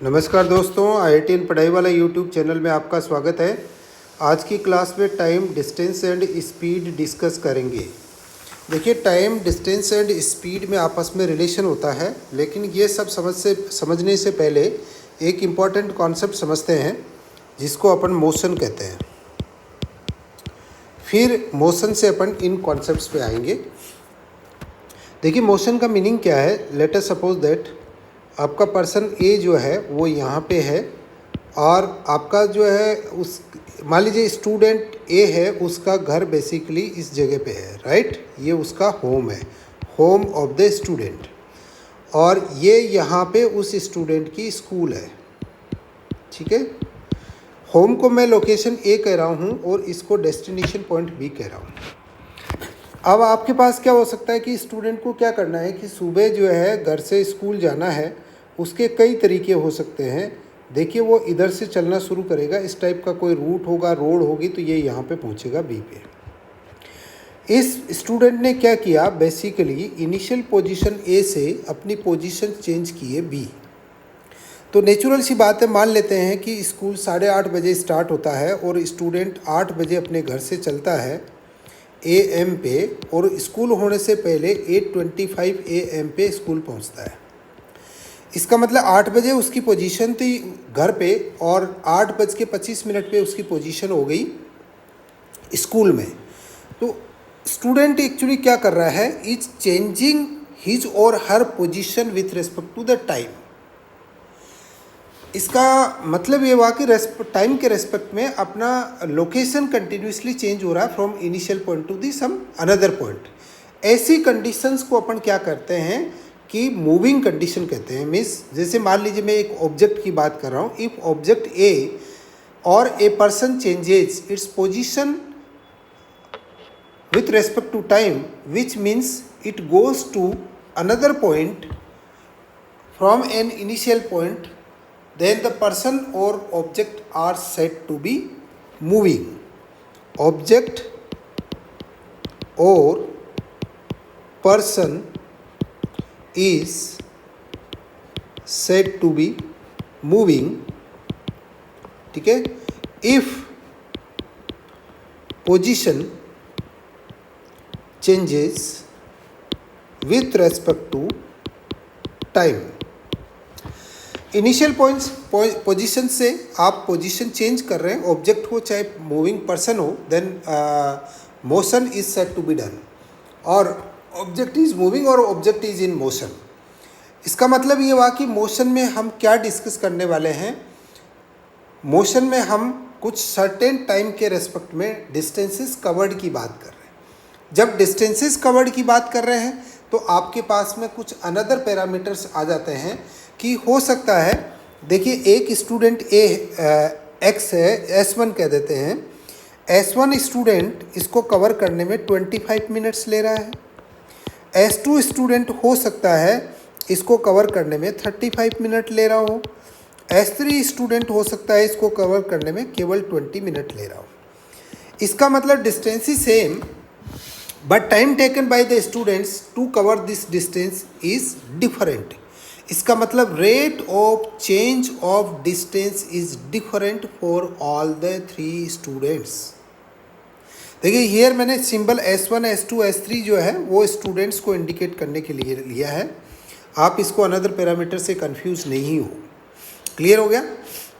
नमस्कार दोस्तों, IITN पढ़ाई वाला यूट्यूब चैनल में आपका स्वागत है। आज की क्लास में time, distance and speed discuss करेंगे। देखिए, टाइम, डिस्टेंस एंड स्पीड में आपस में रिलेशन होता है, लेकिन ये सब समझने से पहले एक इम्पॉर्टेंट कॉन्सेप्ट समझते हैं जिसको अपन मोशन कहते हैं। फिर मोशन से अपन इन कॉन्सेप्ट्स पे आएंगे। देखिए, मोशन का मीनिंग क्या है। लेट अस सपोज दैट आपका पर्सन ए जो है वो यहाँ पे है और आपका जो है उस मान लीजिए स्टूडेंट ए है, उसका घर बेसिकली इस जगह पे है, राइट। ये उसका होम है, होम ऑफ द स्टूडेंट, और ये यहाँ पे उस स्टूडेंट की स्कूल है, ठीक है। होम को मैं लोकेशन ए कह रहा हूँ और इसको डेस्टिनेशन पॉइंट बी कह रहा हूँ। अब आपके पास क्या हो सकता है कि स्टूडेंट को क्या करना है कि सुबह जो है घर से स्कूल जाना है, उसके कई तरीके हो सकते हैं। देखिए, वो इधर से चलना शुरू करेगा, इस टाइप का कोई रूट होगा, रोड होगी, तो ये यहाँ पे पहुँचेगा बी पे। इस स्टूडेंट ने क्या किया, बेसिकली इनिशियल पोजीशन ए से अपनी पोजीशन चेंज किए बी। तो नेचुरल सी बात है, मान लेते हैं कि स्कूल 8:30 बजे स्टार्ट होता है और स्टूडेंट 8 बजे अपने घर से चलता है AM पे, और स्कूल होने से पहले 8:25 AM पे स्कूल पहुंचता है। इसका मतलब 8 बजे उसकी पोजीशन थी घर पे और 8:25 पे उसकी पोजीशन हो गई स्कूल में। तो स्टूडेंट एक्चुअली क्या कर रहा है, इज चेंजिंग हिज और her position with respect to the time. इसका मतलब ये हुआ कि टाइम के रेस्पेक्ट में अपना लोकेशन कंटिन्यूसली चेंज हो रहा है from initial point to the some another point. ऐसी कंडीशंस को अपन क्या करते हैं कि मूविंग कंडीशन कहते हैं। मीन्स जैसे मान लीजिए मैं एक ऑब्जेक्ट की बात कर रहा हूँ। इफ ऑब्जेक्ट ए और a person changes its position with respect to time, which means it goes to another point from an initial point, then the person or object are said to be moving. Object or person is said to be moving, ठीक है। if position changes with respect to time। Initial points position से आप position change कर रहे हैं, object हो चाहे moving person हो, then motion is said to be done, और ऑब्जेक्ट इज मूविंग और ऑब्जेक्ट इज इन मोशन। इसका मतलब ये हुआ कि मोशन में हम क्या डिस्कस करने वाले हैं। मोशन में हम कुछ सर्टेन टाइम के रेस्पेक्ट में डिस्टेंसेस कवर्ड की बात कर रहे हैं। जब डिस्टेंसेस कवर्ड की बात कर रहे हैं तो आपके पास में कुछ अनदर पैरामीटर्स आ जाते हैं कि हो सकता है, देखिए एक स्टूडेंट एक्स है, S1 कह देते हैं। S1 स्टूडेंट इसको कवर करने में 25 मिनट्स ले रहा है। S2 स्टूडेंट हो सकता है इसको कवर करने में 35 मिनट ले रहा हो। S3 स्टूडेंट हो सकता है इसको कवर करने में केवल 20 मिनट ले रहा हो। इसका मतलब distance is same, but time taken by the students to cover this distance is different। इसका मतलब rate of change of distance is different for all the 3 students। देखिए, here मैंने सिंबल S1, S2, S3 जो है वो students को indicate करने के लिए लिया है। आप इसको अनदर पैरामीटर से कंफ्यूज नहीं हो। क्लियर हो गया।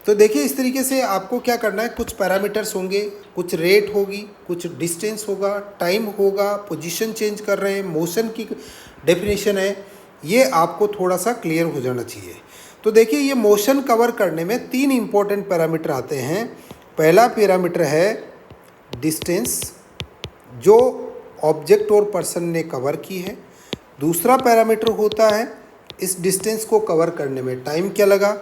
तो देखिए, इस तरीके से आपको क्या करना है, कुछ पैरामीटर्स होंगे, कुछ रेट होगी, कुछ डिस्टेंस होगा, टाइम होगा, पोजीशन चेंज कर रहे हैं, मोशन की डेफिनेशन है, ये आपको थोड़ा सा क्लियर हो जाना चाहिए। तो देखिए, ये मोशन कवर करने में 3 इंपॉर्टेंट पैरामीटर आते हैं। पहला पैरामीटर है डिस्टेंस, जो ऑब्जेक्ट और पर्सन ने कवर की है। दूसरा पैरामीटर होता है इस डिस्टेंस को कवर करने में टाइम क्या लगा।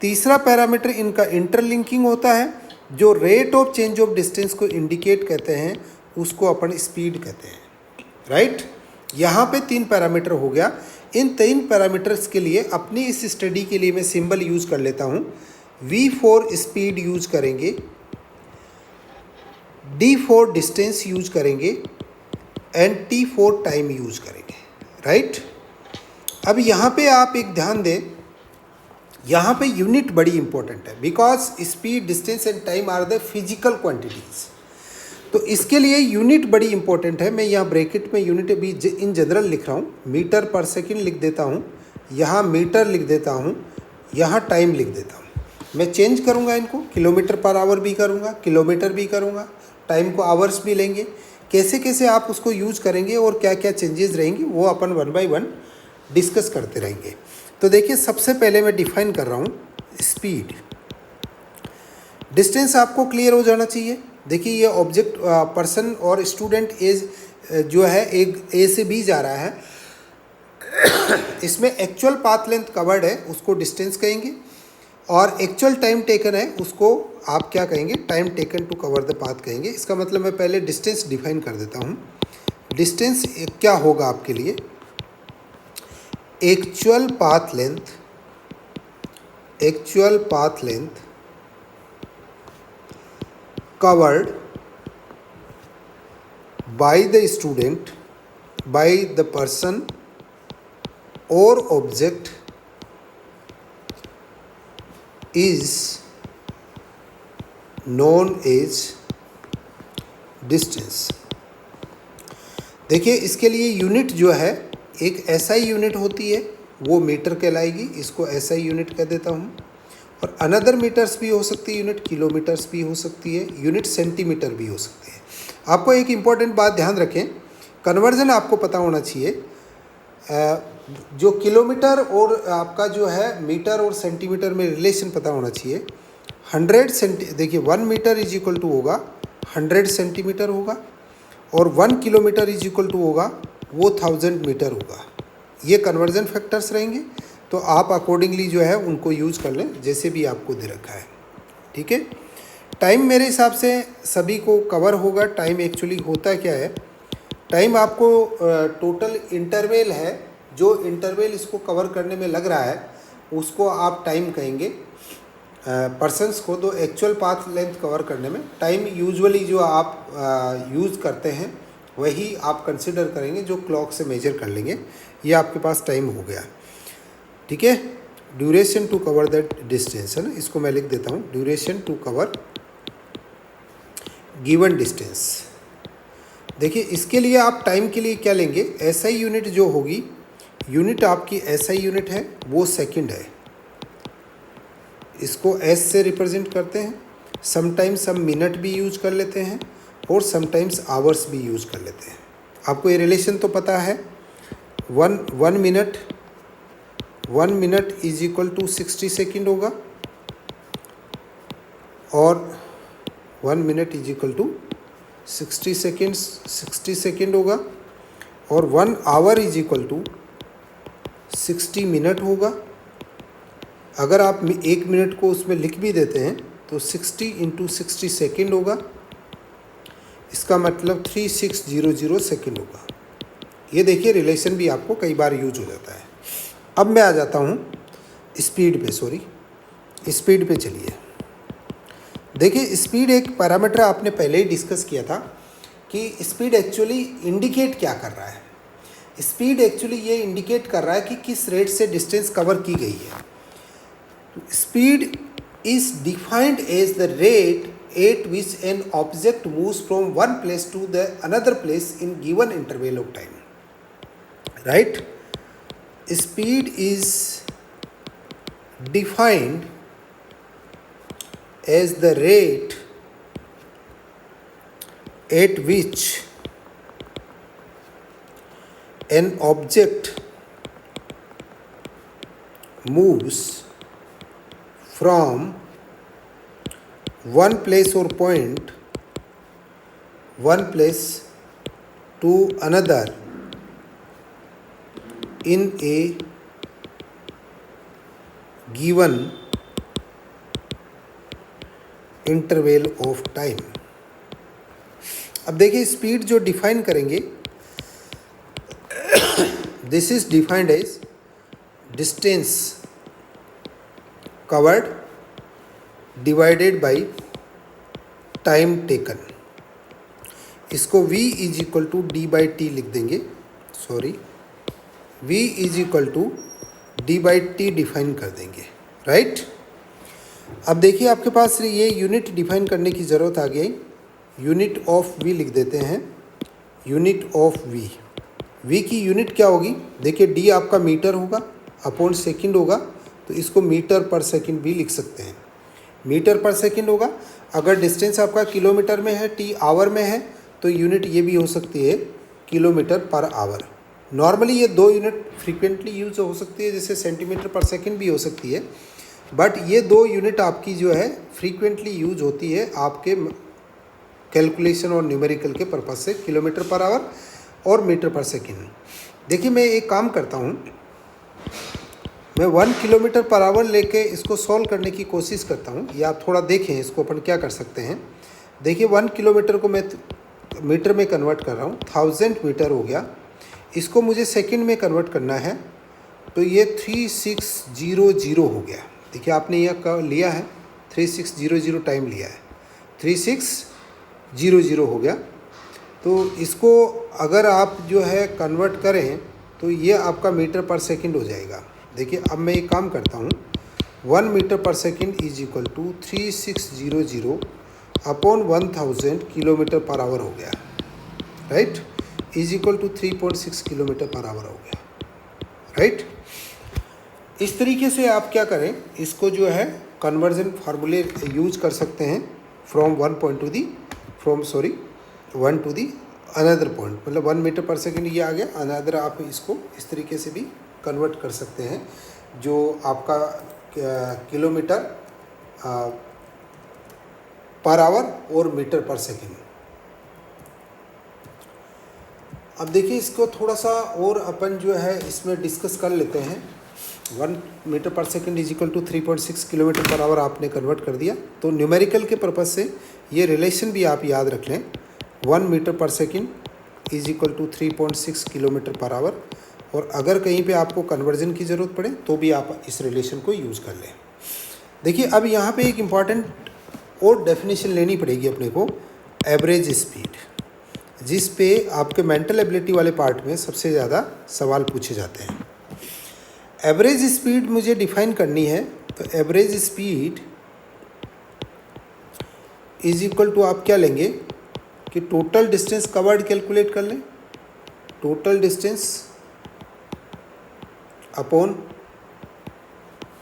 तीसरा पैरामीटर इनका इंटरलिंकिंग होता है, जो rate of change of distance को इंडिकेट कहते हैं, उसको अपन स्पीड कहते हैं, राइट। यहाँ पे 3 पैरामीटर हो गया। इन 3 पैरामीटर्स के लिए अपनी इस स्टडी के लिए मैं सिंबल यूज़ कर लेता हूँ। V फॉर स्पीड यूज करेंगे, D फॉर डिस्टेंस यूज करेंगे and T for time use करेंगे, राइट। अब यहाँ पे आप एक ध्यान दें यहाँ पे यूनिट बड़ी इंपॉर्टेंट है, because speed, distance and time are the physical quantities. तो इसके लिए यूनिट बड़ी इंपॉर्टेंट है। मैं यहाँ ब्रैकेट में यूनिट भी इन जनरल लिख रहा हूँ, मीटर पर सेकंड लिख देता हूँ, यहाँ मीटर लिख देता हूँ, यहाँ टाइम लिख देता हूँ। मैं चेंज करूँगा इनको, किलोमीटर पर आवर भी करूँगा, किलोमीटर भी करूँगा, टाइम को आवर्स भी लेंगे। कैसे कैसे आप उसको यूज करेंगे और क्या क्या चेंजेस रहेंगे वो अपन वन बाय वन डिस्कस करते रहेंगे। तो देखिए, सबसे पहले मैं डिफाइन कर रहा हूँ स्पीड। डिस्टेंस आपको क्लियर हो जाना चाहिए। देखिए, ये ऑब्जेक्ट पर्सन और स्टूडेंट एज जो है एक ए से बी जा रहा है, इसमें एक्चुअल पाथ लेंथ कवर्ड है उसको डिस्टेंस कहेंगे, और एक्चुअल टाइम टेकन है उसको आप क्या कहेंगे, time taken to cover the path कहेंगे। इसका मतलब मैं पहले डिस्टेंस डिफाइन कर देता हूँ। डिस्टेंस क्या होगा आपके लिए, actual path length covered by the student, by the person or object is known as distance। देखिए, इसके लिए यूनिट जो है एक एसआई यूनिट होती है, वो मीटर कहलाएगी, इसको एसआई यूनिट कह देता हूँ। और अनदर मीटर्स भी हो सकती है यूनिट, किलोमीटर्स भी हो सकती है यूनिट, सेंटीमीटर भी हो सकती है। आपको एक इम्पॉर्टेंट बात ध्यान रखें, कन्वर्जन आपको पता होना चाहिए। जो किलोमीटर और आपका जो है मीटर और सेंटीमीटर में रिलेशन पता होना चाहिए। 100 देखिए 1 मीटर इज इक्वल टू होगा 100 सेंटीमीटर होगा, और 1 किलोमीटर इज इक्वल टू होगा वो 1000 मीटर होगा। ये कन्वर्जन फैक्टर्स रहेंगे, तो आप अकॉर्डिंगली जो है उनको यूज़ कर लें जैसे भी आपको दे रखा है। ठीक है, टाइम मेरे हिसाब से सभी को कवर होगा। टाइम एक्चुअली होता क्या है, टाइम आपको टोटल इंटरवल है, जो इंटरवल इसको कवर करने में लग रहा है उसको आप टाइम कहेंगे पर्सन्स को। तो एक्चुअल पाथ लेंथ कवर करने में टाइम यूजुअली जो आप यूज़ करते हैं वही आप कंसिडर करेंगे, जो क्लॉक से मेजर कर लेंगे। ये आपके पास टाइम हो गया। ठीक है, duration to cover that distance है ना, इसको मैं लिख देता हूँ, duration to cover given distance. देखिए, इसके लिए आप टाइम के लिए क्या लेंगे, एसआई यूनिट जो होगी, यूनिट आपकी एसआई यूनिट है वो सेकंड है, इसको एस से रिप्रेजेंट करते हैं। समटाइम्स हम मिनट भी यूज कर लेते हैं और समटाइम्स आवर्स भी यूज कर लेते हैं। आपको ये रिलेशन तो पता है, one minute is equal to 60 second होगा, और 1 minute is equal to 60 second होगा, और 1 hour is equal to 60 minute होगा। अगर आप 1 मिनट को उसमें लिख भी देते हैं तो 60 इंटू 60 सेकेंड होगा, इसका मतलब 3600 सेकेंड होगा। ये देखिए, रिलेशन भी आपको कई बार यूज हो जाता है। अब मैं आ जाता हूँ स्पीड पे चलिए। देखिए, स्पीड एक पैरामीटर आपने पहले ही डिस्कस किया था कि स्पीड एक्चुअली इंडिकेट क्या कर रहा है। स्पीड एक्चुअली ये इंडिकेट कर रहा है कि किस रेट से डिस्टेंस कवर की गई है। Speed is defined as the rate at which an object moves from one place to the another place in given interval of time, right. Speed is defined as the rate at which an object moves from one place or point, one place to another in a given interval of time। अब देखिए, speed जो define करेंगे, this is defined as distance covered divided by time taken. इसको v is equal to D by T लिख देंगे, v is equal to D by T define कर देंगे, right. अब देखिए आपके पास ये यूनिट डिफाइन करने की ज़रूरत आ गई। यूनिट ऑफ वी लिख देते हैं, यूनिट ऑफ वी। वी की यूनिट क्या होगी? देखिए डी आपका मीटर होगा, अपॉन सेकंड होगा, तो इसको मीटर पर सेकंड भी लिख सकते हैं। मीटर पर सेकंड होगा। अगर डिस्टेंस आपका किलोमीटर में है, टी आवर में है, तो यूनिट ये भी हो सकती है किलोमीटर पर आवर। नॉर्मली ये दो यूनिट फ्रीक्वेंटली यूज हो सकती है, जैसे सेंटीमीटर पर सेकंड भी हो सकती है, बट ये दो यूनिट आपकी जो है फ्रीक्वेंटली यूज होती है आपके कैलकुलेशन और न्यूमेरिकल के पर्पज से, किलोमीटर पर आवर और मीटर पर सेकंड। देखिए मैं एक काम करता हूँ, मैं 1 किलोमीटर पर आवर लेके इसको सॉल्व करने की कोशिश करता हूँ, या आप थोड़ा देखें इसको अपन क्या कर सकते हैं। देखिए 1 किलोमीटर को मैं मीटर में कन्वर्ट कर रहा हूँ, 1000 मीटर हो गया। इसको मुझे सेकंड में कन्वर्ट करना है, तो ये 3600 हो गया। देखिए आपने यह लिया है 3600 टाइम लिया है, 3600 हो गया। तो इसको अगर आप जो है कन्वर्ट करें तो ये आपका मीटर पर सेकंड हो जाएगा। देखिए अब मैं एक काम करता हूँ, 1 metre per second is equal to 3600 upon 1000 kilometre per hour हो गया, right, is equal to 3.6 kilometre per hour हो गया, राइट। इस तरीके से आप क्या करें, इसको जो है कन्वर्जन फार्मूले यूज कर सकते हैं, from 1 to the another point, मतलब 1 मीटर पर सेकंड ये आ गया, अनदर आप इसको इस तरीके से भी कन्वर्ट कर सकते हैं, जो आपका किलोमीटर पर आवर और मीटर पर सेकंड। अब देखिए इसको थोड़ा सा और अपन जो है इसमें डिस्कस कर लेते हैं। 1 metre per second is equal to 3.6 kilometre per hour आपने कन्वर्ट कर दिया, तो न्यूमेरिकल के पर्पज़ से ये रिलेशन भी आप याद रख लें, 1 metre per second is equal to 3.6 kilometre per hour. और अगर कहीं पे आपको कन्वर्जन की ज़रूरत पड़े तो भी आप इस रिलेशन को यूज़ कर लें। देखिए अब यहाँ पे एक इम्पॉर्टेंट और डेफिनेशन लेनी पड़ेगी अपने को, एवरेज स्पीड, जिस पे आपके मेंटल एबिलिटी वाले पार्ट में सबसे ज़्यादा सवाल पूछे जाते हैं। एवरेज स्पीड मुझे डिफाइन करनी है, तो average speed is equal to आप क्या लेंगे कि टोटल डिस्टेंस कवर्ड कैलकुलेट कर लें, total distance upon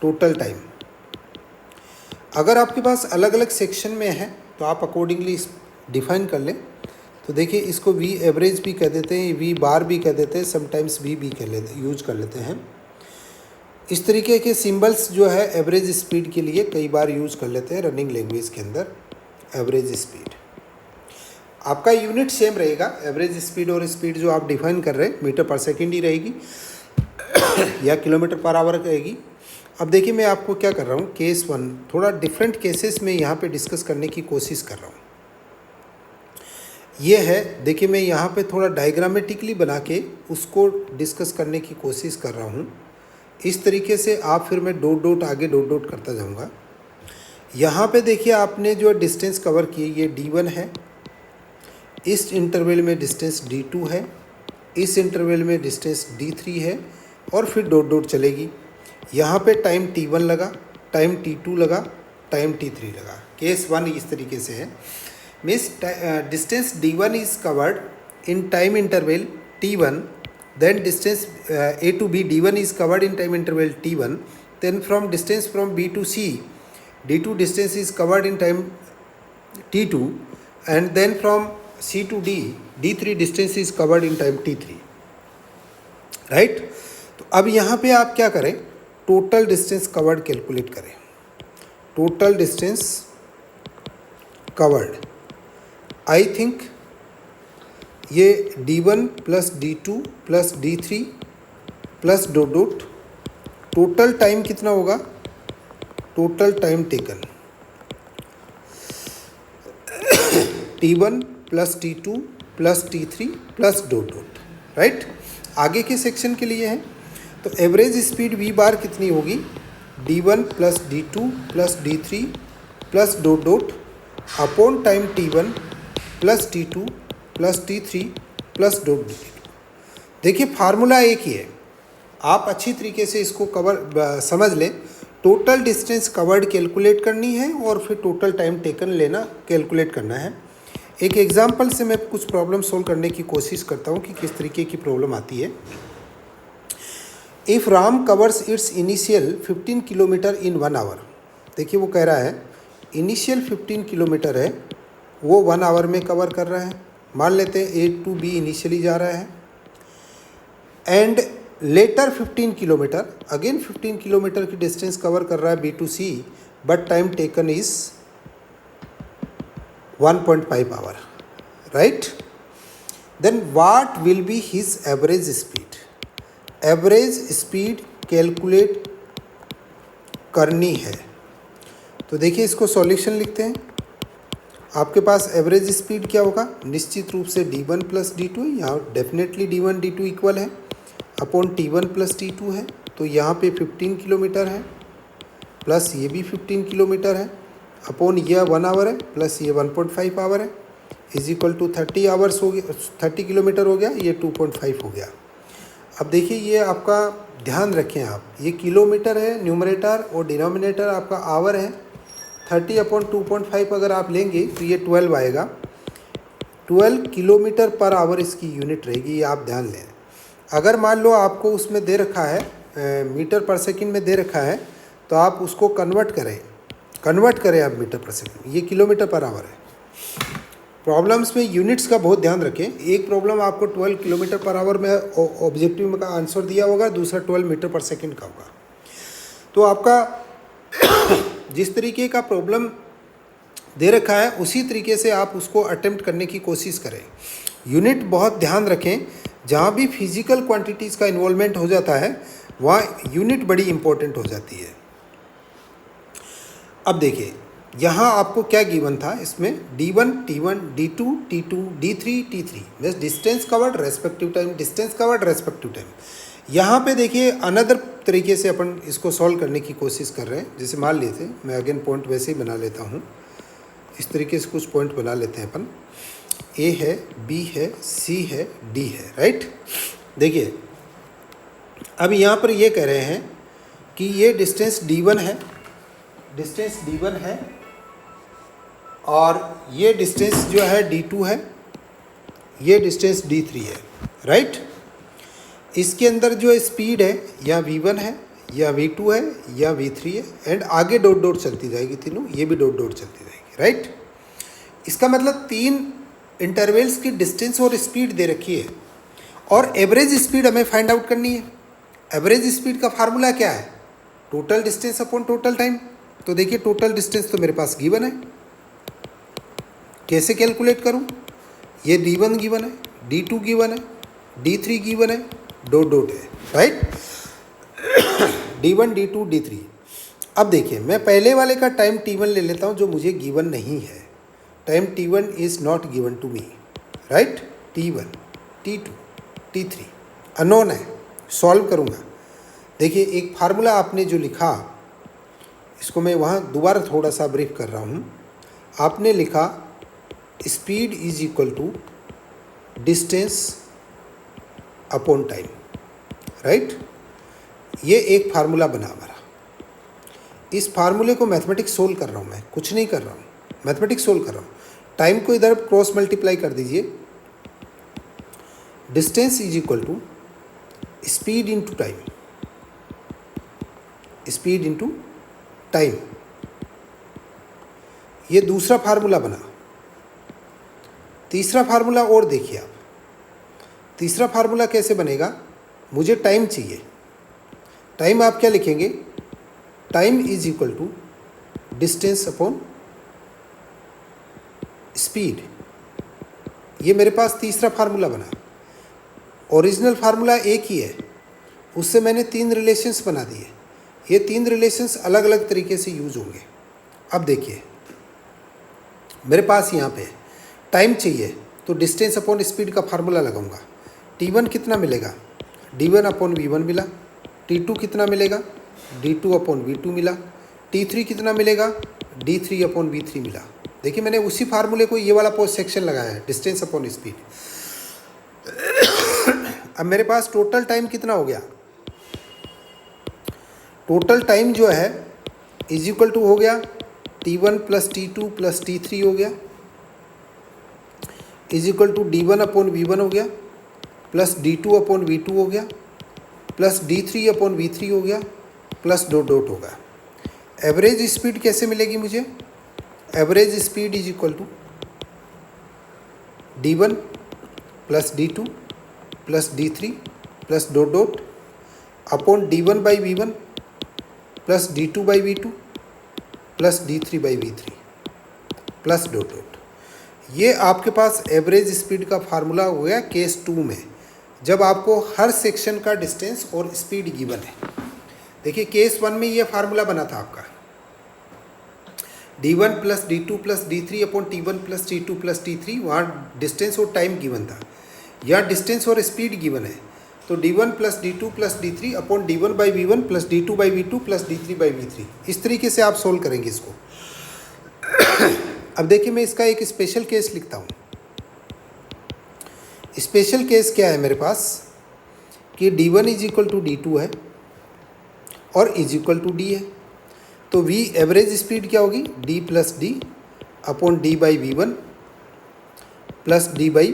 total time. अगर आपके पास अलग अलग सेक्शन में है तो आप अकॉर्डिंगली डिफाइन कर लें। तो देखिए इसको वी एवरेज भी कह देते हैं, वी बार भी कह देते हैं, समटाइम्स वी भी यूज कर लेते हैं। इस तरीके के सिंबल्स जो है एवरेज स्पीड के लिए कई बार यूज कर लेते हैं रनिंग लैंग्वेज के अंदर। एवरेज स्पीड आपका यूनिट सेम रहेगा, एवरेज स्पीड और स्पीड जो आप डिफाइन कर रहे हैं मीटर पर सेकेंड ही रहेगी या किलोमीटर पर आवर रहेगी। अब देखिए मैं आपको क्या कर रहा हूँ, केस 1 थोड़ा डिफरेंट केसेस में यहाँ पे डिस्कस करने की कोशिश कर रहा हूँ। ये है, देखिए मैं यहाँ पे थोड़ा डायग्रामेटिकली बना के उसको डिस्कस करने की कोशिश कर रहा हूँ। इस तरीके से आप फिर मैं डॉट डॉट आगे डॉट डॉट करता जाऊँगा। यहाँ पे देखिए आपने जो डिस्टेंस कवर की ये D1 है, इस इंटरवल में डिस्टेंस D2 है, इस इंटरवल में डिस्टेंस D3 है, और फिर डॉट डॉट चलेगी। यहाँ पे टाइम T1 लगा, टाइम T2 लगा, टाइम T3 लगा। केस 1 इस तरीके से है, means distance D1 is covered in time interval T1, then distance A to B D1 is covered in time interval T1, then from distance from B to C D2 distance is covered in time T2, and then from C to D D3 distance is covered in time T3, right. तो अब यहाँ पे आप क्या करें, total distance covered calculate करें। Total distance covered, I think ये D1 plus D2 plus D3 plus dot dot, total time कितना होगा, total time taken T1 plus T2 plus T3 plus dot dot, right. आगे के section के लिए है, तो एवरेज स्पीड V बार कितनी होगी, D1 plus D2 plus D3 plus dot dot upon time T1 plus T2 plus T3 plus dot dot. देखिए formula एक ही है, आप अच्छी तरीके से इसको समझ लें। टोटल डिस्टेंस कवर्ड कैलकुलेट करनी है और फिर टोटल टाइम टेकन लेना कैलकुलेट करना है। एक एग्जांपल से मैं कुछ प्रॉब्लम सोल्व करने की कोशिश करता हूँ कि किस तरीके की प्रॉब्लम आती है। If Ram covers its initial 15 kilometre in 1 hour, देखिए वो कह रहा है इनिशियल 15 किलोमीटर है वो 1 आवर में कवर कर रहा है। मान लेते हैं A to B इनिशियली जा रहा है and later 15 kilometre, again 15 kilometre की डिस्टेंस कवर कर रहा है B to C, but time taken is 1.5 hour, right. Then what will be his average speed, average speed calculate करनी है। तो देखिए इसको सॉल्यूशन लिखते हैं। आपके पास एवरेज स्पीड क्या होगा, निश्चित रूप से d1 प्लस d2, यहाँ डेफिनेटली d1 d2 इक्वल है अपॉन t1 प्लस t2 है, तो यहाँ पे 15 किलोमीटर है प्लस ये भी 15 किलोमीटर है अपॉन ये 1 आवर है प्लस ये 1.5 आवर है इज इक्वल टू 30 आवर्स हो गया, 30 किलोमीटर हो गया, ये 2.5 हो गया। अब देखिए ये आपका ध्यान रखें आप, ये किलोमीटर है न्यूमरेटर और डिनोमिनेटर आपका आवर है। 30 अपॉन 2.5 अगर आप लेंगे तो ये 12 आएगा। 12 किलोमीटर पर आवर इसकी यूनिट रहेगी, ये आप ध्यान लें। अगर मान लो आपको उसमें दे रखा है मीटर पर सेकंड में दे रखा है तो आप उसको कन्वर्ट करें आप मीटर पर सेकंड, ये किलोमीटर पर आवर है। प्रॉब्लम्स में यूनिट्स का बहुत ध्यान रखें। एक प्रॉब्लम आपको 12 किलोमीटर पर आवर में ऑब्जेक्टिव में का आंसर दिया होगा, दूसरा 12 मीटर पर सेकंड का होगा। तो आपका जिस तरीके का प्रॉब्लम दे रखा है उसी तरीके से आप उसको अटेम्प्ट करने की कोशिश करें। यूनिट बहुत ध्यान रखें, जहाँ भी फिजिकल क्वांटिटीज़ का इन्वॉल्वमेंट हो जाता है वहाँ यूनिट बड़ी इंपॉर्टेंट हो जाती है। अब देखिए यहाँ आपको क्या गिवन था, इसमें d1 t1 d2 t2 d3 t3 means distance covered respective time, distance covered respective time. यहाँ पे देखिए अनदर तरीके से अपन इसको सॉल्व करने की कोशिश कर रहे हैं। जैसे मान लेते हैं, मैं अगेन पॉइंट वैसे ही बना लेता हूँ, इस तरीके से कुछ पॉइंट बना लेते हैं अपन। A है, B है, C है, D है, राइट। देखिए अब यहाँ पर ये कह रहे हैं कि ये डिस्टेंस D1 है, डिस्टेंस D1 है और ये डिस्टेंस जो है D2 है, ये डिस्टेंस D3 है, राइट। इसके अंदर जो स्पीड है या V1 है या V2 है या V3 है एंड आगे डॉट डॉट चलती जाएगी तीनों, ये भी डॉट डॉट चलती जाएगी, राइट। इसका मतलब 3 इंटरवल्स की डिस्टेंस और स्पीड दे रखी है और एवरेज स्पीड हमें फाइंड आउट करनी है। एवरेज स्पीड का फार्मूला क्या है, total distance upon total time. तो देखिए टोटल डिस्टेंस तो मेरे पास गिवन है, कैसे कैलकुलेट करूं, ये d1 गिवन है, d2 गिवन है, d3 गिवन है, डॉट डॉट है, राइट। d1 d2 d3। अब देखिए मैं पहले वाले का टाइम t1 ले लेता हूं जो मुझे गिवन नहीं है। Time t1 is not given to me, right. t1 t2 t3 unknown है, सॉल्व करूंगा। देखिए एक फार्मूला आपने जो लिखा, इसको मैं वहाँ दोबारा थोड़ा सा ब्रीफ कर रहा हूँ। आपने लिखा speed is equal to distance upon time, right. ये एक फार्मूला बना हमारा। इस फार्मूले को मैथमेटिक्स सोल्व कर रहा हूँ, मैं कुछ नहीं कर रहा हूँ, मैथमेटिक्स सोल्व कर रहा हूँ। टाइम को इधर क्रॉस मल्टीप्लाई कर दीजिए, distance is equal to speed into time, speed into time. ये दूसरा फार्मूला बना। तीसरा फार्मूला और देखिए आप, तीसरा फार्मूला कैसे बनेगा, मुझे टाइम चाहिए। टाइम आप क्या लिखेंगे, time is equal to distance upon speed. ये मेरे पास तीसरा फार्मूला बना। ओरिजिनल फार्मूला एक ही है, उससे मैंने 3 रिलेशंस बना दिए। ये 3 रिलेशंस अलग अलग तरीके से यूज होंगे। अब देखिए मेरे पास यहाँ पे टाइम चाहिए तो डिस्टेंस अपॉन स्पीड का फार्मूला लगाऊंगा। t1 कितना मिलेगा, d1 अपॉन v1 मिला। t2 कितना मिलेगा, d2 अपॉन v2 मिला। t3 कितना मिलेगा, d3 अपॉन v3 मिला। देखिए मैंने उसी फार्मूले को ये वाला पोस्ट सेक्शन लगाया है, डिस्टेंस अपॉन स्पीड। अब मेरे पास टोटल टाइम कितना हो गया, टोटल टाइम जो है इज इक्वल टू हो गया T1 plus T2 plus T3 हो गया, is equal to D1 upon V1 हो गया, प्लस D2 अपॉन V2 हो गया, प्लस D3 अपॉन V3 हो गया, प्लस डॉट डॉट होगा। एवरेज स्पीड कैसे मिलेगी मुझे? Average speed is equal to D1 plus D2 plus D3 plus dot dot upon D1 by V1 plus D2 by V2 plus D3 by V3 plus dot dot. ये आपके पास average speed का formula हो गया case 2 में, जब आपको हर सेक्शन का डिस्टेंस और स्पीड गिवन है। देखिए केस 1 में ये फार्मूला बना था आपका D1 plus D2 plus D3 upon T1 plus T2 plus T3, वहाँ डिस्टेंस और टाइम गिवन था। यहाँ डिस्टेंस और स्पीड गिवन है, तो D1 plus D2 plus D3 upon D1 by V1 plus D2 by V2 plus D3 by V3। इस तरीके से आप सोल्व करेंगे इसको। अब देखिए मैं इसका एक स्पेशल केस लिखता हूँ। स्पेशल केस क्या है मेरे पास कि D1 is equal to D2 है और इज इक्वल टू D है, तो V एवरेज स्पीड क्या होगी? D plus D upon D by V1 plus D by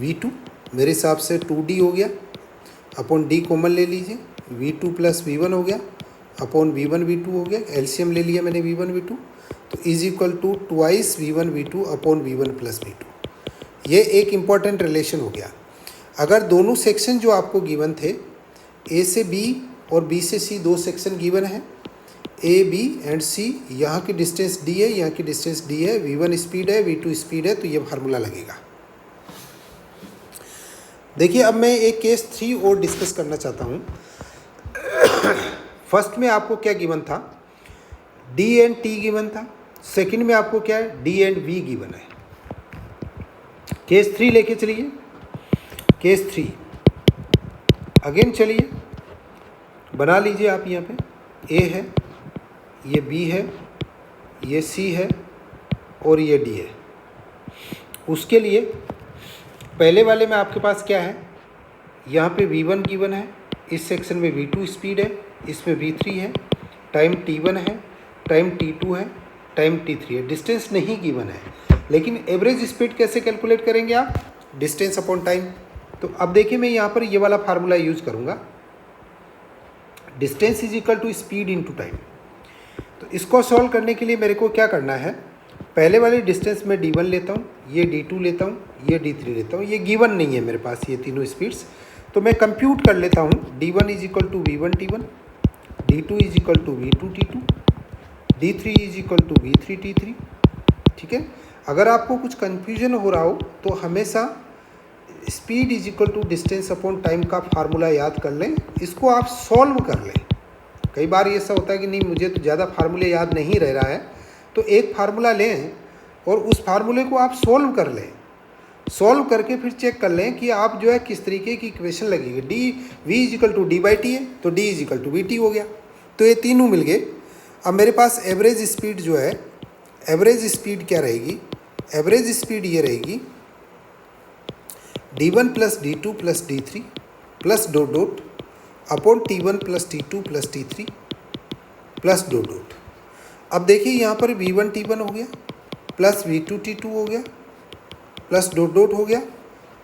V2, मेरे हिसाब से 2D हो गया, अपॉन D कॉमन ले लीजिए, V2 प्लस V1 हो गया, अपॉन V1 V2 हो गया, एलसीएम ले लिया मैंने V1 V2, तो is equal to twice V1 V2 upon V1 plus V2। ये एक इम्पॉर्टेंट रिलेशन हो गया। अगर दोनों सेक्शन जो आपको गिवन थे, A से B और B से C दो सेक्शन गिवन है, A B एंड C, यहाँ की डिस्टेंस D है, यहाँ की डिस्टेंस D है, V1 स्पीड है, V2 स्पीड है, तो ये फार्मूला लगेगा। देखिए अब मैं एक केस 3 और डिस्कस करना चाहता हूँ। फर्स्ट में आपको क्या गिवन था? D एंड T गिवन था। सेकंड में आपको क्या है? D एंड V गिवन है। केस 3 लेके चलिए। केस 3 अगेन चलिए बना लीजिए आप। यहाँ पे A है, ये B है, ये C है और ये D है। उसके लिए पहले वाले में आपके पास क्या है? यहाँ पे V1 गिवन है, इस सेक्शन में V2 स्पीड है, इसमें V3 है, टाइम T1 है, टाइम T2 है, टाइम T3 है। डिस्टेंस नहीं गिवन है, लेकिन एवरेज स्पीड कैसे कैलकुलेट करेंगे आप? Distance upon time. तो अब देखिए मैं यहाँ पर ये वाला फार्मूला यूज करूँगा, distance is equal to speed into time. तो इसको सॉल्व करने के लिए मेरे को क्या करना है? पहले वाले डिस्टेंस में D1 लेता हूँ, ये D2 लेता हूँ, ये D3 लेता हूँ। ये गिवन नहीं है मेरे पास ये तीनों स्पीड्स, तो मैं कंप्यूट कर लेता हूँ। D1 is equal to V1 T1, D2 is equal to V2 T2, D3 is equal to V3 T3। ठीक है, अगर आपको कुछ कन्फ्यूजन हो रहा हो तो हमेशा speed is equal to distance upon time का फार्मूला याद कर लें, इसको आप सॉल्व कर लें। कई बार ऐसा होता है कि नहीं मुझे तो ज़्यादा फार्मूले याद नहीं रह रहा है, तो एक फार्मूला लें और उस फार्मूले को आप सोल्व कर लें। सोल्व करके फिर चेक कर लें कि आप जो है किस तरीके की इक्वेशन लगेगी। D V is equal to D by T है, तो D is equal to VT हो गया। तो ये तीनों मिल गए। अब मेरे पास एवरेज स्पीड जो है, एवरेज स्पीड क्या रहेगी? एवरेज स्पीड ये रहेगी D1 plus D2 plus D3 plus dot dot upon T1 plus T2 plus T3 plus dot dot. अब देखिए यहाँ पर V1 T1 हो गया, प्लस V2 T2 हो गया, प्लस डॉट डॉट हो गया,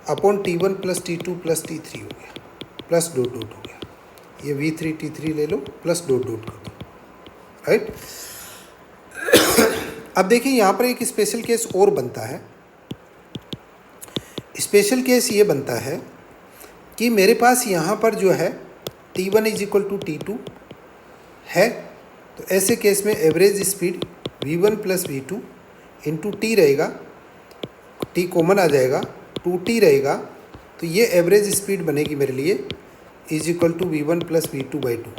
upon T1 plus T2 plus T3 हो गया, प्लस डॉट डॉट हो गया। ये V3 T3 ले लो, प्लस डॉट डॉट कर दो, राइट। अब देखिए यहाँ पर एक स्पेशल केस और बनता है। स्पेशल केस ये बनता है कि मेरे पास यहाँ पर जो है T1 is equal to T2 है, तो ऐसे केस में average speed V1 plus V2 into T रहेगा, T कॉमन आ जाएगा, 2T रहेगा, तो ये एवरेज स्पीड बनेगी मेरे लिए is equal to V1 plus V2 by 2,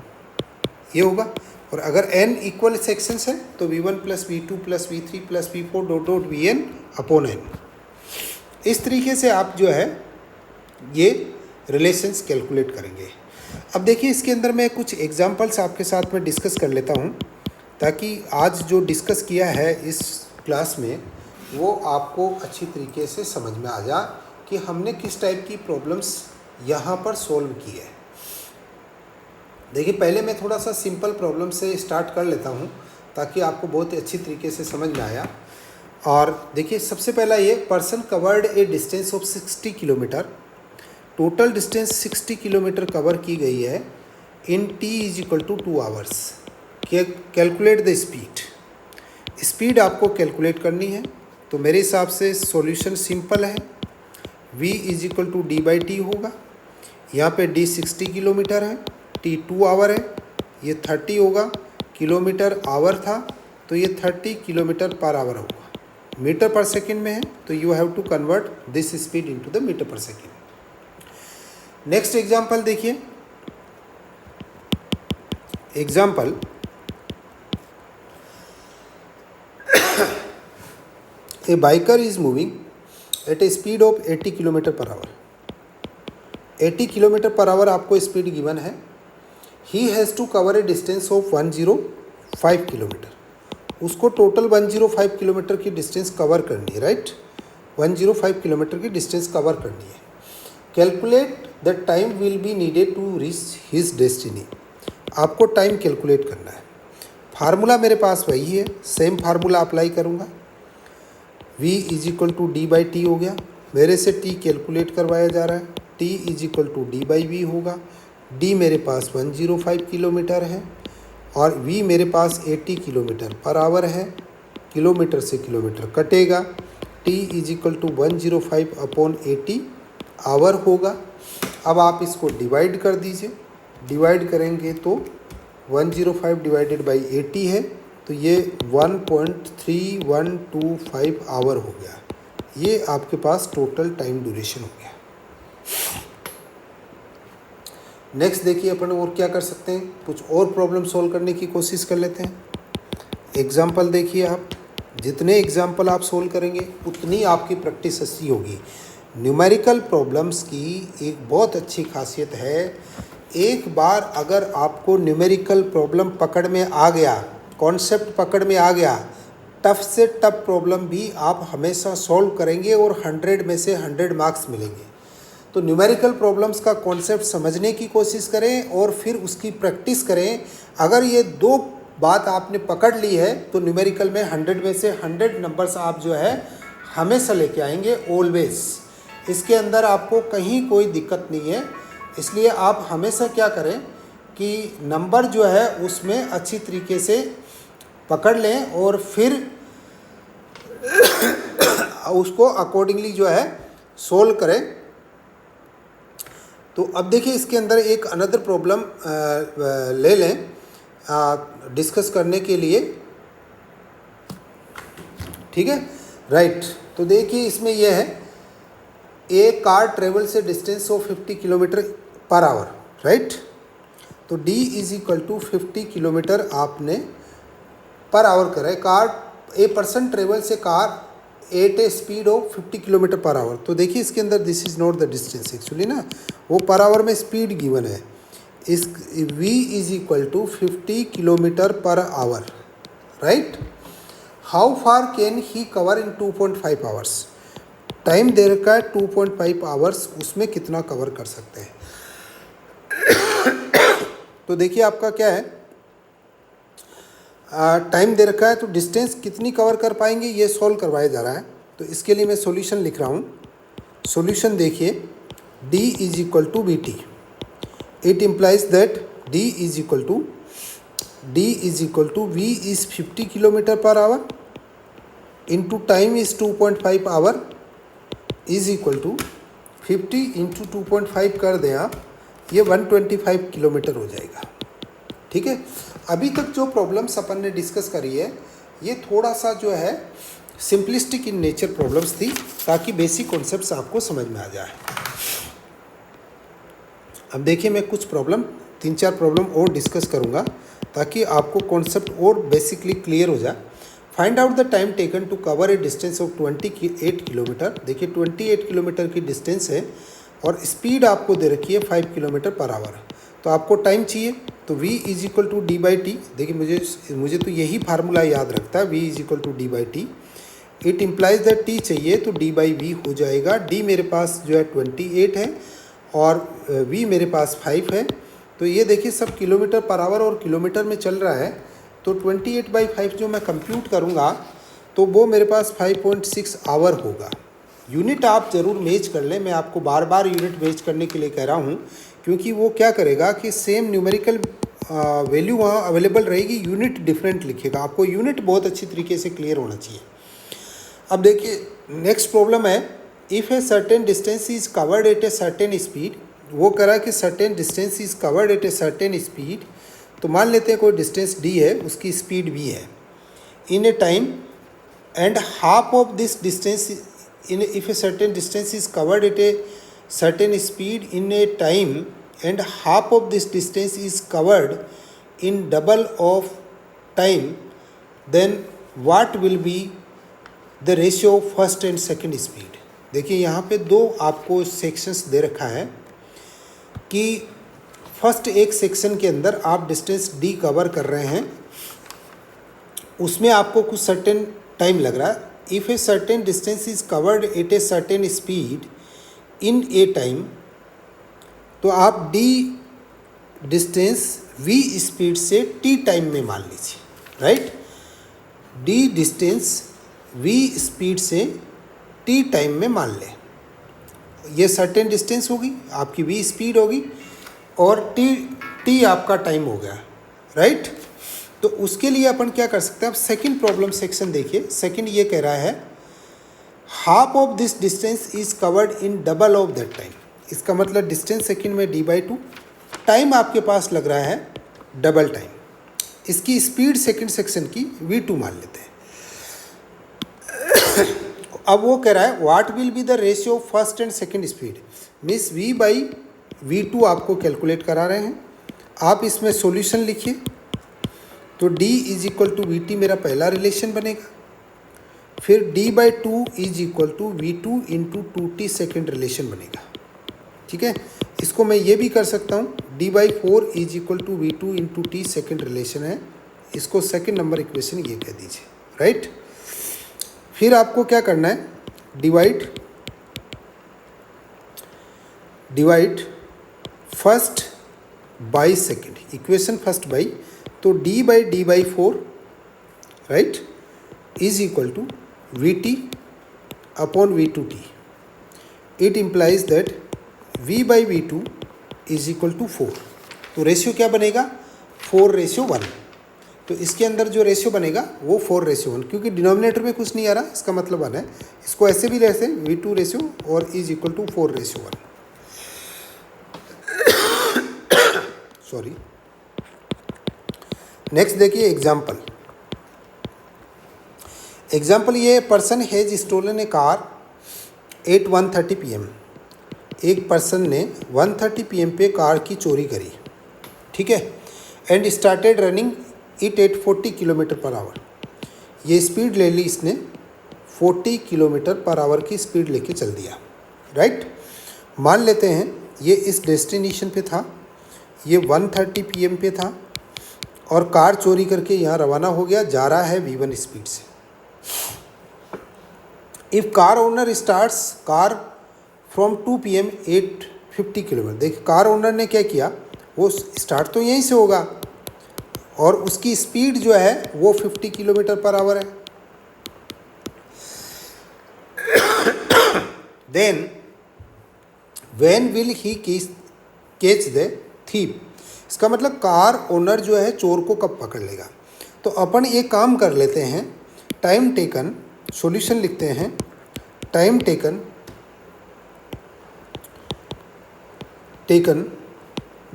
ये होगा। और अगर n इक्वल सेक्शंस है तो V1 plus V2 plus V3 plus V4 dot dot Vn upon n। इस तरीके से आप जो है ये रिलेशंस कैलकुलेट करेंगे। अब देखिए इसके अंदर मैं कुछ एग्जांपल्स आपके साथ में डिस्कस कर लेता हूँ, ताकि आज जो डिस्कस किया है इस क्लास में वो आपको अच्छी तरीके से समझ में आ जाए कि हमने किस टाइप की प्रॉब्लम्स यहाँ पर सॉल्व की है। देखिए पहले मैं थोड़ा सा सिंपल प्रॉब्लम से स्टार्ट कर लेता हूँ ताकि आपको बहुत ही अच्छी तरीके से समझ में आया। और देखिए सबसे पहला ये person covered a distance of 60 kilometre, total distance 60 kilometre cover की गई है in t is equal to 2 hours. Calculate the speed आपको कैलकुलेट करनी है। तो मेरे हिसाब से सॉल्यूशन सिंपल है, v is equal to D by T होगा। यहाँ पे d 60 किलोमीटर है, t 2 आवर है, ये 30 होगा, किलोमीटर आवर था तो ये 30 किलोमीटर पर आवर होगा। मीटर पर सेकेंड में है तो you have to convert this speed into the metre per second. Next example देखिए। Example a biker is moving at a speed of 80 kilometre per hour. 80 kilometre per hour आपको speed given है। He has to cover a distance of 105 kilometre. उसको total 105 kilometre की distance cover करनी है, right. 105 kilometre की distance cover करनी है। Calculate the time will be needed to reach his destiny. आपको टाइम कैलकुलेट करना है। फार्मूला मेरे पास वही है, सेम फार्मूला अप्लाई करूँगा। v is equal to D by T हो गया, मेरे से t कैलकुलेट करवाया जा रहा है। t is equal to D by V होगा। d मेरे पास 105 किलोमीटर है और v मेरे पास 80 किलोमीटर पर आवर है। किलोमीटर से किलोमीटर कटेगा, t is equal to 105 upon 80 hour होगा। अब आप इसको डिवाइड कर दीजिए। डिवाइड करेंगे तो 105 डिवाइडेड बाई 80 है तो ये 1.3125 आवर हो गया। ये आपके पास टोटल टाइम ड्यूरेशन हो गया। नेक्स्ट देखिए अपन और क्या कर सकते हैं, कुछ और प्रॉब्लम सॉल्व करने की कोशिश कर लेते हैं। एग्जाम्पल देखिए आप, जितने एग्जाम्पल आप सोल्व करेंगे उतनी आपकी प्रैक्टिस अच्छी होगी। न्यूमेरिकल प्रॉब्लम्स की एक बहुत अच्छी खासियत है, एक बार अगर आपको न्यूमेरिकल प्रॉब्लम पकड़ में आ गया, कॉन्सेप्ट पकड़ में आ गया, टफ से टफ प्रॉब्लम भी आप हमेशा सॉल्व करेंगे और 100 में से 100 मार्क्स मिलेंगे। तो न्यूमेरिकल प्रॉब्लम्स का कॉन्सेप्ट समझने की कोशिश करें और फिर उसकी प्रैक्टिस करें। अगर ये दो बात आपने पकड़ ली है तो न्यूमेरिकल में 100 में से 100 नंबर्स आप जो है हमेशा लेके आएंगे, ऑलवेज। इसके अंदर आपको कहीं कोई दिक्कत नहीं है। इसलिए आप हमेशा क्या करें कि नंबर जो है उसमें अच्छी तरीके से पकड़ लें और फिर उसको अकॉर्डिंगली जो है सोल्व करें। तो अब देखिए इसके अंदर एक अनदर प्रॉब्लम ले लें डिस्कस करने के लिए, ठीक है, राइट। तो देखिए इसमें यह है, ए कार ट्रेवल से distance of 50 kilometre per hour, right. तो d is equal to 50 kilometre आपने पर आवर करा है। कार ए पर्सन ट्रेवल से car at a speed of 50 kilometre per hour. तो देखिए इसके अंदर this is not the distance actually ना, वो पर आवर में स्पीड गिवन है। इस v is equal to 50 kilometre per hour, right. How far can he cover in 2.5 hours. Time दे रखा है 2.5 आवर्स, उसमें कितना कवर कर सकते हैं। तो देखिए आपका क्या है, टाइम दे रखा है तो डिस्टेंस कितनी कवर कर पाएंगे ये सॉल्व करवाया जा रहा है। तो इसके लिए मैं सॉल्यूशन लिख रहा हूँ। सॉल्यूशन देखिए, d is equal to B T. It implies that d is equal to v is 50 kilometre per hour into time is 2.5 hour is equal to 50 into 2.5 कर दें आप, ये 125 किलोमीटर हो जाएगा, ठीक है। अभी तक जो प्रॉब्लम्स अपन ने डिस्कस करी है ये थोड़ा सा जो है सिंपलिस्टिक इन नेचर प्रॉब्लम्स थी, ताकि बेसिक कॉन्सेप्ट्स आपको समझ में आ जाए। अब देखिए मैं कुछ प्रॉब्लम 3-4 प्रॉब्लम और डिस्कस करूँगा ताकि आपको कॉन्सेप्ट और बेसिकली क्लियर हो जाए। Find out the time taken to cover a distance of 28 kilometre. देखिए 28 किलोमीटर की डिस्टेंस है और स्पीड आपको दे रखी है 5 किलोमीटर पर आवर। तो आपको टाइम चाहिए, तो v is equal to D by T. देखिए मुझे तो यही फार्मूला याद रखता है, v is equal to D by T. It implies that t चाहिए तो d बाई वी हो जाएगा। d मेरे पास जो है 28 है और v मेरे पास 5 है, तो ये देखिए सब किलोमीटर पर आवर और किलोमीटर में चल रहा है। तो 28/5 जो मैं कंप्यूट करूँगा तो वो मेरे पास 5.6 आवर होगा। यूनिट आप ज़रूर मेज कर लें, मैं आपको बार बार यूनिट मेज करने के लिए कह रहा हूँ, क्योंकि वो क्या करेगा कि सेम न्यूमेरिकल वैल्यू वहाँ अवेलेबल रहेगी, यूनिट डिफरेंट लिखेगा। आपको यूनिट बहुत अच्छी तरीके से क्लियर होना चाहिए। अब देखिए नेक्स्ट प्रॉब्लम है, if a certain distance is covered at a certain speed. वो करा कि certain distance is covered at a certain speed. तो मान लेते हैं कोई डिस्टेंस डी है, उसकी स्पीड वी है, in a time and half of this distance in if a certain distance is covered at a certain speed in a time and half of this distance is covered in double of time, then what will be the ratio of first and second speed। देखिए यहाँ पे दो आपको sections दे रखा है कि first एक section के अंदर आप डिस्टेंस डी कवर कर रहे हैं, उसमें आपको कुछ सर्टेन टाइम लग रहा है। If a certain distance is covered at a certain speed in a time, तो आप d डिस्टेंस v स्पीड से t टाइम में मान लीजिए, right. d distance v speed से t टाइम में मान लें। ये सर्टेन डिस्टेंस होगी, आपकी v स्पीड होगी और t आपका टाइम हो गया, राइट। तो उसके लिए अपन क्या कर सकते हैं, अब सेकंड प्रॉब्लम सेक्शन देखिए। सेकंड ये कह रहा है half of this distance is covered in double of that time. इसका मतलब डिस्टेंस सेकंड में d/2, टाइम आपके पास लग रहा है डबल टाइम। इसकी स्पीड सेकंड सेक्शन की v2 मान लेते हैं। अब वो कह रहा है what will be the ratio of first and second speed, means v/v2 आपको कैलकुलेट करा रहे हैं। आप इसमें सॉल्यूशन लिखिए। तो d is equal to V T मेरा पहला रिलेशन बनेगा, फिर d/2 is equal to v2 into 2t second relation बनेगा, ठीक है। इसको मैं ये भी कर सकता हूँ, d/4 is equal to v2 into t second relation है, इसको सेकेंड नंबर इक्वेशन ये कह दीजिए, राइट। फिर आपको क्या करना है, divide first by second, equation first by, तो d/4 right is equal to vt upon v2t। It implies that v/v2 is equal to 4। तो रेशियो क्या बनेगा, 4:1। तो इसके अंदर जो रेशियो बनेगा वो 4:1, क्योंकि डिनोमिनेटर में कुछ नहीं आ रहा, इसका मतलब 1 है। इसको ऐसे भी रहते v2 रेशियो और is equal to 4:1। Sorry. Next देखिए एग्जाम्पल। ये person has stolen a car at 1:30 PM। एक पर्सन ने 1:30 PM पे कार की चोरी करी, ठीक है, and started running it at 40 kilometre per our. ये स्पीड ले ली इसने, 40 किलोमीटर पर आवर की स्पीड लेके चल दिया, राइट। मान लेते हैं ये इस डेस्टिनेशन पे था, ये 1:30 PM पे था और कार चोरी करके यहाँ रवाना हो गया, जा रहा है v1 स्पीड से। If car owner starts car from 2 PM 850 kilometre. देखिए कार ओनर ने क्या किया, वो स्टार्ट तो यहीं से होगा और उसकी स्पीड जो है वो 50 किलोमीटर पर आवर है। Then when will he catch the thief. इसका मतलब कार ओनर जो है चोर को कब पकड़ लेगा। तो अपन एक काम कर लेते हैं, टाइम टेकन, सॉल्यूशन लिखते हैं, time taken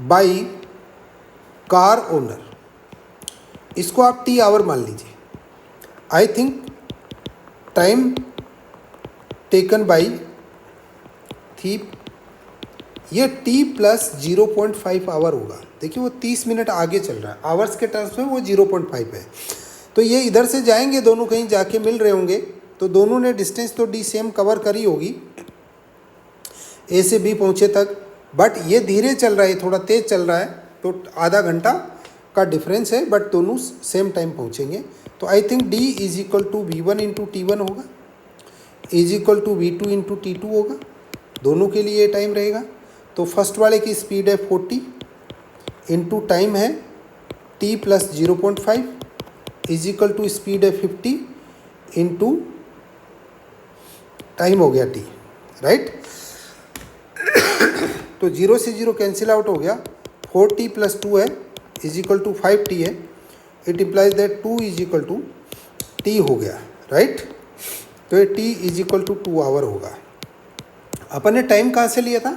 by car owner, इसको आप t आवर मान लीजिए। I think time taken by thief, ये t प्लस 0.5 आवर होगा। देखिए वो 30 मिनट आगे चल रहा है, आवर्स के टर्म्स में वो 0.5 है। तो ये इधर से जाएंगे, दोनों कहीं जाके मिल रहे होंगे, तो दोनों ने डिस्टेंस तो d सेम कवर करी होगी a से b पहुँचे तक, बट ये धीरे चल रहा है, थोड़ा तेज़ चल रहा है, तो आधा घंटा का डिफरेंस है, बट दोनों सेम टाइम पहुँचेंगे। तो I think d is equal to v1 into t1 होगा, is equal to v2 into t2 होगा, दोनों के लिए ये टाइम रहेगा। तो फर्स्ट वाले की स्पीड है 40 इंटू टाइम है t plus 0.5 is equal to speed है 50 इंटू टाइम हो गया t, राइट। तो 0 से 0 कैंसिल आउट हो गया, 4t प्लस 2 है इज इक्वल टू 5t है, it implies that 2 is equal to t हो गया, राइट। तो ये t is equal to 2 hour होगा। अपन ने टाइम कहाँ से लिया था,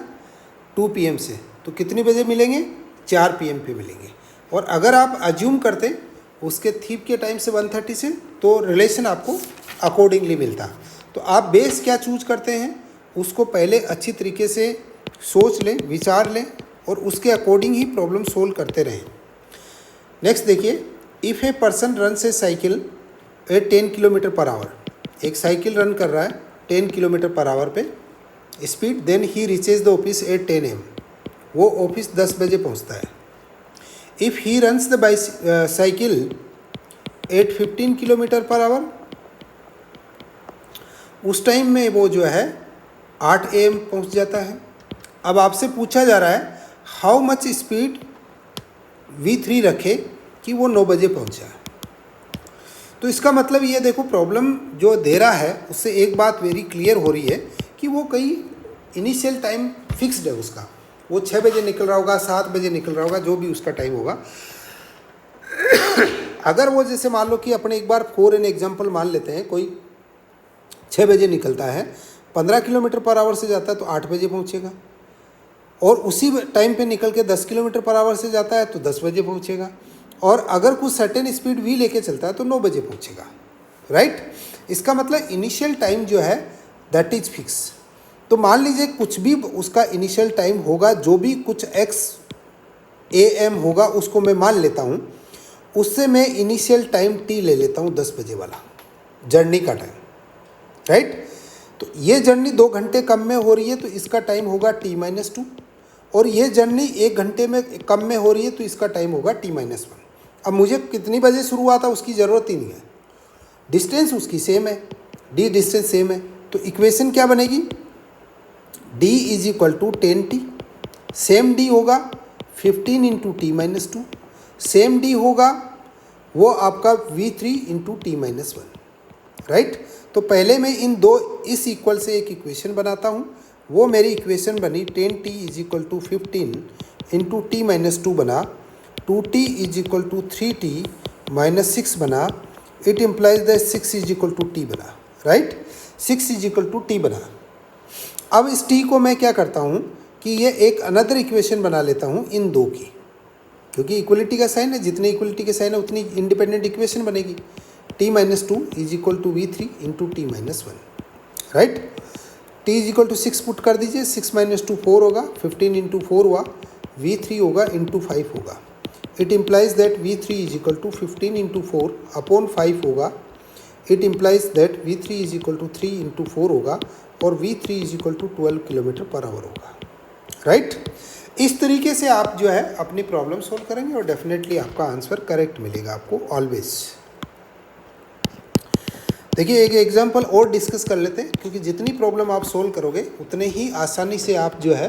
2 PM से, तो कितनी बजे मिलेंगे, 4 PM पे मिलेंगे। और अगर आप अज्यूम करते उसके थीप के टाइम से 1:30 से, तो रिलेशन आपको अकॉर्डिंगली मिलता। तो आप बेस क्या चूज करते हैं उसको पहले अच्छी तरीके से सोच लें, विचार लें और उसके अकॉर्डिंग ही प्रॉब्लम सोल्व करते रहें। नेक्स्ट देखिए, if a person runs a cycle at 10 kilometre per hour, एक साइकिल रन कर रहा है 10 किलोमीटर पर आवर पे speed, then he reaches the office at 10 AM, वो ऑफिस 10 बजे पहुंचता है। If he runs the cycle at 15 kilometre per hour, उस टाइम में वो जो है 8 AM पहुंच जाता है। अब आपसे पूछा जा रहा है हाउ मच स्पीड V3 रखे कि वो 9 बजे पहुंचा। तो इसका मतलब ये देखो, प्रॉब्लम जो दे रहा है उससे एक बात वेरी क्लियर हो रही है कि वो कहीं इनिशियल टाइम फिक्स्ड है उसका, वो 6 बजे निकल रहा होगा, 7 बजे निकल रहा होगा, जो भी उसका टाइम होगा। अगर वो जैसे मान लो कि अपने एक बार फॉर एन एग्जाम्पल मान लेते हैं, कोई 6 बजे निकलता है, 15 किलोमीटर पर आवर से जाता है तो 8 बजे पहुँचेगा, और उसी टाइम पे निकल के 10 किलोमीटर पर आवर से जाता है तो 10 बजे पहुँचेगा, और अगर कुछ सर्टेन स्पीड वी लेके चलता है तो 9 बजे पहुँचेगा, राइट। इसका मतलब इनिशियल टाइम जो है दैट इज फिक्स। तो मान लीजिए कुछ भी उसका इनिशियल टाइम होगा, जो भी कुछ x AM होगा उसको मैं मान लेता हूँ, उससे मैं इनिशियल टाइम t ले लेता हूँ 10 बजे वाला जर्नी का टाइम, राइट। तो ये जर्नी 2 घंटे कम में हो रही है तो इसका टाइम होगा t-2, और ये जर्नी 1 घंटे में कम में हो रही है तो इसका टाइम होगा t-1। अब मुझे कितनी बजे शुरू हुआ था उसकी ज़रूरत ही नहीं है, डिस्टेंस उसकी सेम है, d डिस्टेंस सेम है। तो इक्वेशन क्या बनेगी, d is equal to 10t, same d होगा 15 इंटू t-2, सेम d होगा वो आपका V3 इंटू t-1, राइट। तो पहले मैं इन दो इस इक्वल से एक इक्वेशन बनाता हूँ, वो मेरी इक्वेशन बनी 10t is equal to 15 into t-2 बना, 2t is equal to 3t minus 6 बना, it implies that 6 is equal to t बना, right. 6 is equal to t बना। अब इस t को मैं क्या करता हूँ कि ये एक अनदर इक्वेशन बना लेता हूँ इन दो की, क्योंकि इक्वलिटी का साइन है, जितने इक्वलिटी के साइन है उतनी इंडिपेंडेंट इक्वेशन बनेगी। t-2 is equal to V3 into t-1, right. t is equal to 6 put कर दीजिए, 6 माइनस 2 4 होगा, 15 इंटू 4 हुआ, V3 होगा इंटू 5 होगा। It implies that V3 is equal to 15 into 4 upon 5 होगा। It implies that V3 is equal to 3 into 4 होगा, और V3 is equal to 12 kilometre per hour होगा, राइट। इस तरीके से आप जो है अपनी प्रॉब्लम सोल्व करेंगे और डेफिनेटली आपका आंसर करेक्ट मिलेगा आपको ऑलवेज। देखिए एक एग्जांपल और डिस्कस कर लेते हैं, क्योंकि जितनी प्रॉब्लम आप सोल्व करोगे उतने ही आसानी से आप जो है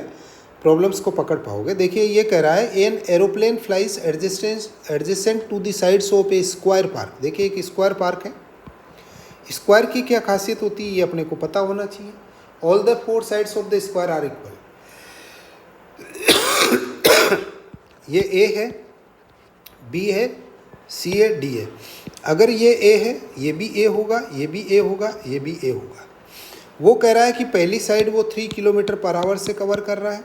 प्रॉब्लम्स को पकड़ पाओगे। देखिए ये कह रहा है an aeroplane flies adjacent to the sides of a square park. देखिए एक स्क्वायर पार्क है, स्क्वायर की क्या खासियत होती है ये अपने को पता होना चाहिए। All the 4 sides of the square are equal. ये ए है, बी है, सी है, डी है। अगर ये ए है, ये भी ए होगा, ये भी ए होगा, ये भी ए होगा। वो कह रहा है कि पहली साइड वो 3 किलोमीटर पर आवर से कवर कर रहा है,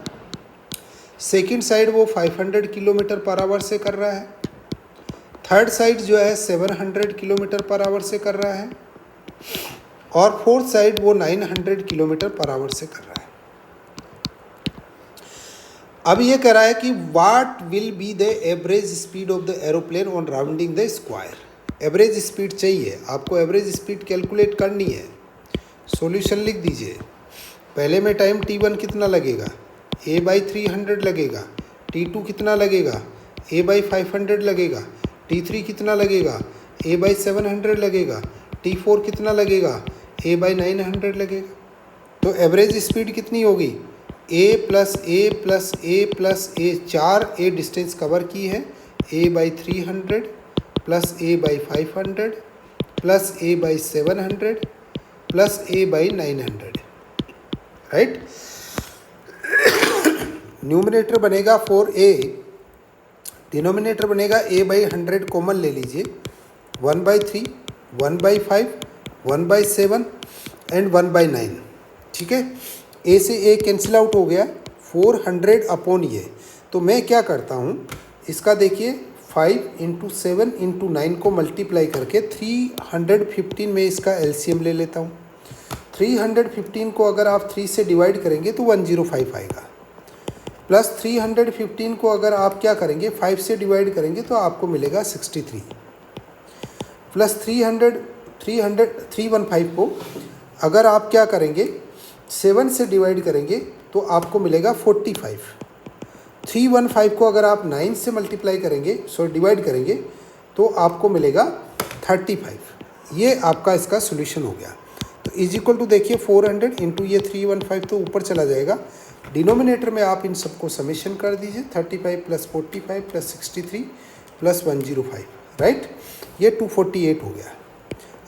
सेकंड साइड वो 500 किलोमीटर पर आवर से कर रहा है, थर्ड साइड जो है 700 किलोमीटर पर आवर से कर रहा है, और फोर्थ साइड वो 900 किलोमीटर पर आवर से कर रहा है। अब ये कह रहा है कि what will be the average speed of the aeroplane on rounding the square. Average speed चाहिए आपको, एवरेज स्पीड कैलकुलेट करनी है। सॉल्यूशन लिख दीजिए। पहले में टाइम t1 कितना लगेगा, a/300 लगेगा, t2 कितना लगेगा, a/500 लगेगा, t3 कितना लगेगा, a/700 लगेगा, t4 कितना लगेगा, a/900 लगेगा। तो एवरेज स्पीड कितनी होगी a plus a plus a plus a, 4 a distance cover की है, a by 300 plus a by 500 plus a by 700 plus a by 900, right. Numerator बनेगा 4a, डिनोमिनेटर बनेगा a बाई 100 कॉमन ले लीजिए, 1/3, 1/5, 1/7 एंड 1/9, ठीक है। a से a कैंसिल आउट हो गया, 400 अपॉन ये। तो मैं क्या करता हूँ, इसका देखिए 5 × 7 × 9 को मल्टीप्लाई करके 315 में इसका एलसीएम ले लेता हूँ। 315 को अगर आप 3 से डिवाइड करेंगे तो 105 आएगा, प्लस 315 को अगर आप क्या करेंगे 5 से डिवाइड करेंगे तो आपको मिलेगा 63, प्लस 315 को अगर आप क्या करेंगे 7 से डिवाइड करेंगे तो आपको मिलेगा 45। 315 को अगर आप 9 से मल्टीप्लाई करेंगे, डिवाइड करेंगे तो आपको मिलेगा 35। ये आपका इसका सोल्यूशन हो गया। तो इज इक्वल टू देखिए 400 इंटू ये 315 तो ऊपर चला जाएगा, डिनोमिनेटर में आप इन सबको समेशन कर दीजिए, 35 प्लस 45 प्लस 63 प्लस 105, राइट। ये 248 हो गया।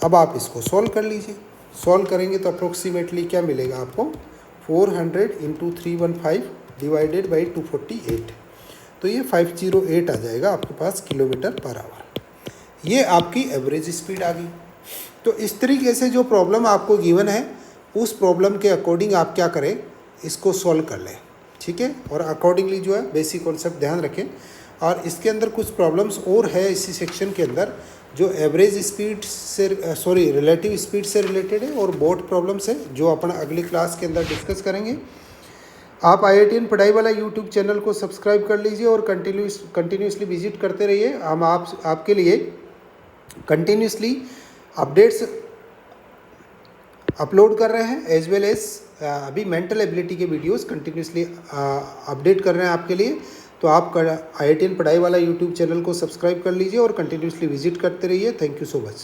अब आप इसको सॉल्व कर लीजिए, सॉल्व करेंगे तो अप्रोक्सीमेटली क्या मिलेगा आपको, 400 इंटू 315 डिवाइडेड बाई 248, तो ये 508 आ जाएगा आपके पास किलोमीटर पर आवर। ये आपकी एवरेज स्पीड आ गई। तो इस तरीके से जो प्रॉब्लम आपको गिवन है उस प्रॉब्लम के अकॉर्डिंग आप क्या करें, इसको सॉल्व कर लें, ठीक है। और अकॉर्डिंगली जो है बेसिक कॉन्सेप्ट ध्यान रखें। और इसके अंदर कुछ प्रॉब्लम्स और है इसी सेक्शन के अंदर जो एवरेज स्पीड से रिलेटिव स्पीड से रिलेटेड है, और बोट प्रॉब्लम्स है जो अपन अगली क्लास के अंदर डिस्कस करेंगे। आप IITian पढ़ाई वाला यूट्यूब चैनल को सब्सक्राइब कर लीजिए और कंटिन्यूसली विजिट करते रहिए। हम आपके लिए कंटिन्यूसली अपडेट्स अपलोड कर रहे हैं, एज वेल एज अभी मेंटल एबिलिटी के वीडियोस कंटिन्यूसली अपडेट कर रहे हैं आपके लिए। तो आप IITian पढ़ाई वाला यूट्यूब चैनल को सब्सक्राइब कर लीजिए और कंटिन्यूसली विजिट करते रहिए। Thank you so much.